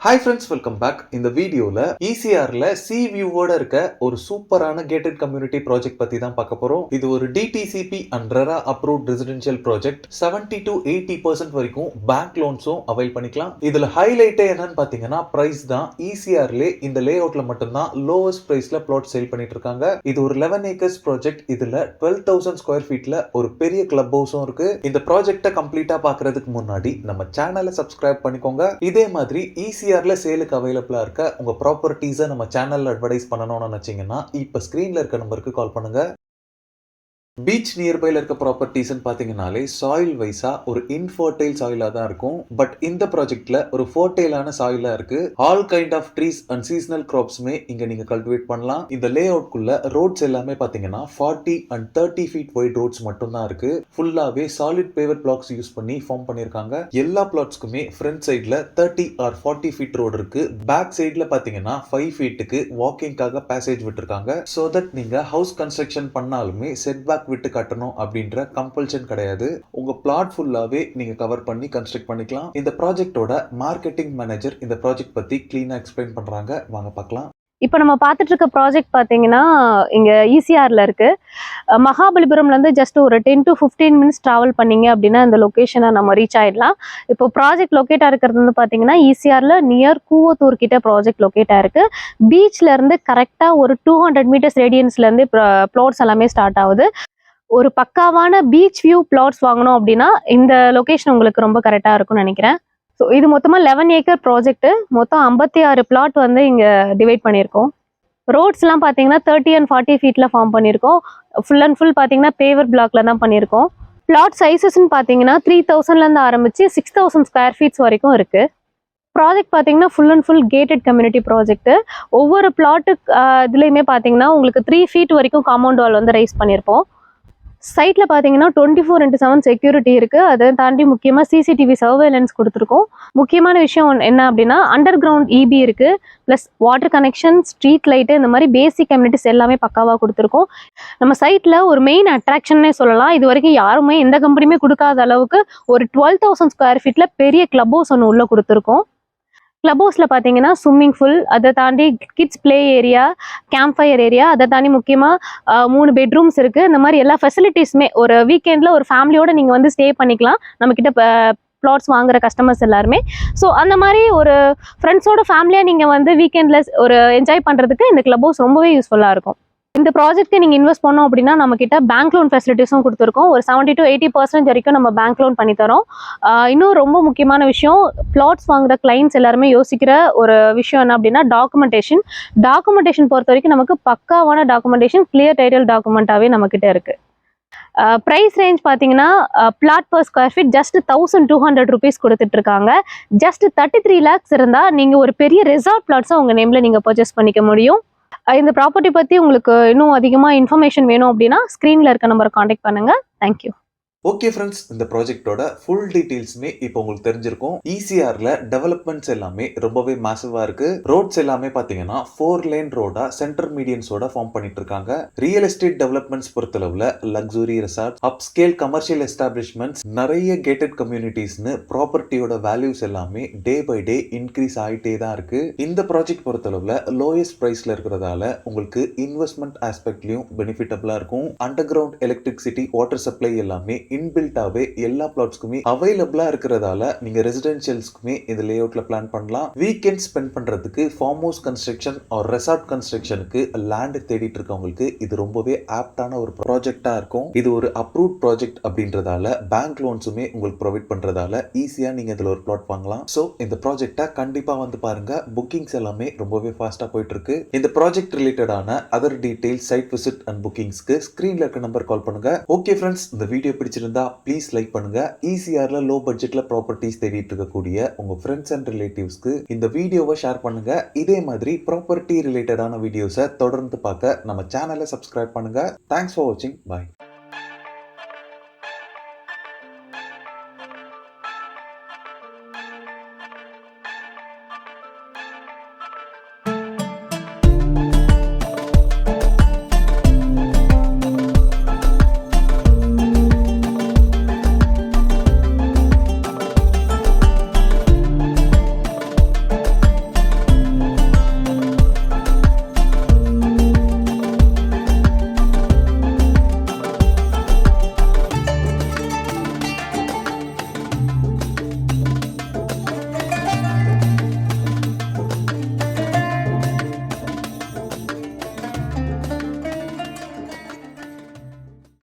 Hi friends, welcome back. இந்த வீடியோல ECRல C வியூவோட இருக்க ஒரு சூப்பரான கேட்டட் கம்யூனிட்டி ப்ராஜெக்ட் பத்தி தான் பார்க்க போறோம். இது ஒரு DTCP and RERA approved residential project. 70 to 80% வரைக்கும் பேங்க் லோன்ஸும் அவைல் பண்ணிக்கலாம். இதுல ஹைலைட்டே என்னன்னு பாத்தீங்கன்னா பிரைஸ் தான். ECRல இந்த லே அவுட்ல மட்டும்தான் லோவஸ்ட் பிரைஸ்ல பிளாட் சேல் பண்ணிட்டு இருக்காங்க. இது ஒரு 11 ஏக்கர்ஸ் ப்ராஜெக்ட். இதுல 12,000 ஸ்கொயர் ஃபீட்ல ஒரு பெரிய கிளப் ஹவுஸும் இருக்கு. இந்த ப்ராஜெக்ட கம்ப்ளீட்டா பாக்குறதுக்கு முன்னாடி நம்ம சேனலை சப்ஸ்கிரைப் பண்ணிக்கோங்க. இதே மாதிரி ECRல சேலுக்கு அவைலபிளா இருக்க உங்க ப்ராப்பர்ட்டிஸை நம்ம சேனல்ல அட்வர்டைஸ் பண்ணணும்னு நினைச்சீங்கன்னா இப்ப ஸ்கிரீன்ல இருக்க நம்பருக்கு கால் பண்ணுங்க. பீச் நியர்பைல இருக்க ப்ராப்பர்ட்டிஸ்ன்னு பாத்தீங்கன்னாலே சாயில் வைஸா ஒரு இன்ஃபர்டைல் சாயிலா தான் இருக்கும். பட் இந்த ப்ராஜெக்ட்ல ஒரு ஃபர்டைலான சாயிலா இருக்கு. All kind of trees and seasonal கிராப்ஸ்மே இங்க நீங்க கல்டிவேட் பண்ணலாம். இந்த லே அவுட்குள்ள ரோட்ஸ் எல்லாமே பாத்தீங்கன்னா 40 and 30 ஃபீட் வைட் ரோட்ஸ் மட்டும் தான் இருக்கு. ஃபுல்லாவே சாலிட் பேவர் பிளாக்ஸ் யூஸ் பண்ணி ஃபார்ம் பண்ணிருக்காங்க. எல்லா பிளாட்ஸ்க்குமே ஃப்ரண்ட் சைட்ல 30 or 40 ஃபீட் ரோடு இருக்கு. பேக் சைட்ல பாத்தீங்கன்னா 5 ஃபீட்டுக்கு வாக்கிங்காக பேசேஜ் விட்டுருக்காங்க. சோ தட் நீங்க ஹவுஸ் கன்ஸ்ட்ரக்ஷன் பண்ணாலுமே செட் பேக் விட்டு கட்டணும் அப்படின்ற கம்பல்ஷன் கிடையாது. உங்க பிளாட் ஃபுல்லாவே நீங்க கவர் பண்ணி கன்ஸ்ட்ரக்ட் பண்ணிக்கலாம். இந்த ப்ராஜெக்ட்டோட மார்க்கெட்டிங் மேனேஜர் இந்த ப்ராஜெக்ட் பத்தி கிளீனா எக்ஸ்பிளைன் பண்றாங்க. வாங்க பார்க்கலாம். இப்போ நம்ம பார்த்துட்டு இருக்க ப்ராஜெக்ட் பார்த்தீங்கன்னா இங்கே ECRல இருக்கு. மகாபலிபுரம்லேருந்து ஜஸ்ட் ஒரு 10 to 15 மினிட்ஸ் ட்ராவல் பண்ணீங்க அப்படின்னா இந்த லொக்கேஷனை நம்ம ரீச் ஆயிடலாம். இப்போ ப்ராஜெக்ட் லொக்கேட் ஆகிறது வந்து பார்த்தீங்கன்னா ECRல நியர் கூவத்தூர் கிட்ட ப்ராஜெக்ட் லொக்கேட் ஆயிருக்கு. பீச்ல இருந்து கரெக்டாக ஒரு 200 மீட்டர்ஸ் ரேடியன்ஸ்லேருந்து ப்ளாட்ஸ் எல்லாமே ஸ்டார்ட் ஆகுது. ஒரு பக்காவான பீச் வியூ பிளாட்ஸ் வாங்கணும் அப்படின்னா இந்த லொகேஷன் உங்களுக்கு ரொம்ப கரெக்டாக இருக்கும்னு நினைக்கிறேன். ஸோ இது மொத்தமாக 11 ஏக்கர் ப்ராஜெக்ட். மொத்தம் 56 பிளாட் வந்து இங்கே டிவைட் பண்ணியிருக்கோம். ரோட்ஸ்லாம் பார்த்தீங்கன்னா 30 and 40 ஃபீட்டில் ஃபார்ம் பண்ணியிருக்கோம். ஃபுல் அண்ட் ஃபுல் பார்த்தீங்கன்னா பேவர் பிளாக்ல தான் பண்ணியிருக்கோம். பிளாட் சைஸஸ்ன்னு பார்த்தீங்கன்னா 3000லேருந்து ஆரம்பிச்சு 6000 ஸ்கொயர் ஃபீட்ஸ் வரைக்கும் இருக்கு. ப்ராஜெக்ட் பார்த்தீங்கன்னா full and full gated community project. ஒவ்வொரு பிளாட்டு இதுலையுமே பார்த்தீங்கன்னா உங்களுக்கு 3 ஃபீட் வரைக்கும் காம்பவுண்ட் வால் வந்து ரைஸ் பண்ணியிருப்போம். சைட்ல பார்த்தீங்கன்னா 24/7 செக்யூரிட்டி இருக்கு. அதை தாண்டி முக்கியமாக CCTV சர்வேலன்ஸ் கொடுத்துருக்கோம். முக்கியமான விஷயம் என்ன அப்படின்னா அண்டர் கிரவுண்ட் EB இருக்கு, plus water connection, street light, இந்த மாதிரி பேசிக் கம்யூனிட்டிஸ் எல்லாமே பக்காவாக கொடுத்துருக்கோம். நம்ம சைட்ல ஒரு மெயின் அட்ராக்ஷன்னே சொல்லலாம். இது வரைக்கும் யாருமே எந்த கம்பெனியுமே கொடுக்காத அளவுக்கு ஒரு 12,000 ஸ்கொயர் ஃபீட்ல பெரிய கிளப் ஹவுஸ் ஒன்று உள்ள கொடுத்துருக்கோம். கிளப் ஹவுஸில் பார்த்தீங்கன்னா ஸ்விம்மிங் பூல், அதை தாண்டி kids play area, camp fire area, அதை தாண்டி முக்கியமாக 3 பெட்ரூம்ஸ் இருக்குது. இந்த மாதிரி எல்லா ஃபெசிலிட்டிஸுமே ஒரு வீக்கெண்டில் ஒரு ஃபேமிலியோடு நீங்கள் வந்து ஸ்டே பண்ணிக்கலாம் நம்மக்கிட்ட பிளாட்ஸ் வாங்குற கஸ்டமர்ஸ் எல்லாருமே. ஸோ அந்த மாதிரி ஒரு ஃப்ரெண்ட்ஸோட ஃபேமிலியாக நீங்கள் வந்து வீக்கெண்டில் ஒரு என்ஜாய் பண்ணுறதுக்கு இந்த கிளப் ஹவுஸ் ரொம்பவே யூஸ்ஃபுல்லாக இருக்கும். இந்த ப்ராஜெக்ட்க்கு நீங்கள் இன்வெஸ்ட் பண்ணோம் அப்படின்னா நம்மக்கிட்ட பேங்க் லோன் ஃபெசிலிட்டிஸும் கொடுத்துருக்கோம். ஒரு 70 to 80% வரைக்கும் நம்ம பேங்க் லோன் பண்ணித்தரோம். இன்னும் ரொம்ப முக்கியமான விஷயம், பிளாட்ஸ் வாங்குற கிளைண்ட்ஸ் எல்லாருமே யோசிக்கிற ஒரு விஷயம் என்ன அப்படின்னா டாக்குமெண்டேஷன் பொறுத்த வரைக்கும் நமக்கு பக்காவான டாக்குமெண்டேஷன், கிளியர் டைட்டில் டாக்குமெண்ட்டாகவே நம்மக்கிட்ட இருக்குது. ப்ரைஸ் ரேஞ்ச் பார்த்தீங்கன்னா flat per square feet just 1200 rupees கொடுத்துட்ருக்காங்க. ஜஸ்ட் 33 lakhs இருந்தால் நீங்கள் ஒரு பெரிய ரெசார்ட் பிளாட்ஸை உங்கள் நேமில் நீங்கள் பர்ச்சேஸ் பண்ணிக்க முடியும். இந்த ப்ராப்பர்ட்டி பற்றி உங்களுக்கு இன்னும் அதிகமாக இன்ஃபர்மேஷன் வேணும் அப்படின்னா ஸ்க்ரீனில் இருக்க நம்பரை காண்டாக்ட் பண்ணுங்கள். தேங்க்யூ. ஓகே ஃப்ரெண்ட்ஸ், இந்த ப்ராஜெக்டோட ஃபுல் டீடைல்ஸுமே இப்போ உங்களுக்கு தெரிஞ்சிருக்கும். ECRல டெவலப்மெண்ட்ஸ் எல்லாமே ரொம்பவே மேசிவா இருக்கு. ரோட்ஸ் எல்லாமே பாத்தீங்கன்னா 4 லேன் ரோடா சென்டர் மீடியன்ஸோட ஃபார்ம் பண்ணிட்டு இருக்காங்க. ரியல் எஸ்டேட் டெவலப்மெண்ட்ஸ் பொறுத்தளவுல luxury resort, upscale commercial establishments, நிறைய கேட்டட் கம்யூனிட்டிஸ்னு ப்ராப்பர்ட்டியோட வேல்யூஸ் எல்லாமே டே பை டே இன்க்ரீஸ் ஆகிட்டே தான் இருக்கு. இந்த ப்ராஜெக்ட் பொறுத்தளவுல லோயஸ்ட் பிரைஸ்ல இருக்கிறதால உங்களுக்கு இன்வெஸ்ட்மெண்ட் ஆஸ்பெக்ட்லயும் பெனிஃபிட்டபிளா இருக்கும். Underground electricity, water supply எல்லாமே இன்பில்டாவே எல்லா பிளாட்ஸ்க்குமே அவைலபிளா இருக்கிறதால நீங்க ரெசிடென்ஷியல்ஸ்க்குமே இந்த லே அவுட்ல பிளான் பண்ணலாம். வீக்கெண்ட் ஸ்பெண்ட் பண்றதுக்கு farm house construction or resort கன்ஸ்ட்ரக்ஷனுக்கு லேண்ட் தேடிட்டு இருக்கவங்களுக்கு இது ரொம்பவே ஆப்டான ஒரு ப்ராஜெக்டா இருக்கும். இது ஒரு அப்ரூவ் ப்ராஜெக்ட் அப்படின்றதால பேங்க் லோன்ஸுமே உங்களுக்கு ப்ரொவைட் பண்றதால ஈஸியா நீங்க இதுல ஒரு பிளாட் வாங்கலாம். சோ இந்த ப்ராஜெக்டை கண்டிப்பா வந்து பாருங்க. புக்கிங்ஸ் எல்லாமே ரொம்பவே ஃபாஸ்டா போயிட்டு இருக்கு. இந்த ப்ராஜெக்ட் ரிலேட்டடான other details, site visit and புக்கிங்ஸ்க்கு ஸ்கிரீன்ல இருக்க நம்பர் கால் பண்ணுங்க. ஓகே ஃப்ரெண்ட்ஸ், இந்த வீடியோ பிடிச்சிருந்தா ப்ளீஸ் லைக் பண்ணுங்க. ECRல லோ பட்ஜெட்ல ப்ராப்பர்ட்டிஸ் தேடிட்டு இருக்கக்கூடிய உங்க ஃப்ரெண்ட்ஸ் அண்ட் ரிலேட்டிவ்ஸ்க்கு இந்த வீடியோவை ஷேர் பண்ணுங்க. இதே மாதிரி ப்ராப்பர்ட்டி ரிலேட்டடான வீடியோஸை தொடர்ந்து பார்க்க நம்ம சேனலை சப்ஸ்கிரைப் பண்ணுங்க. தேங்க்ஸ் ஃபார் வாட்சிங். பாய்.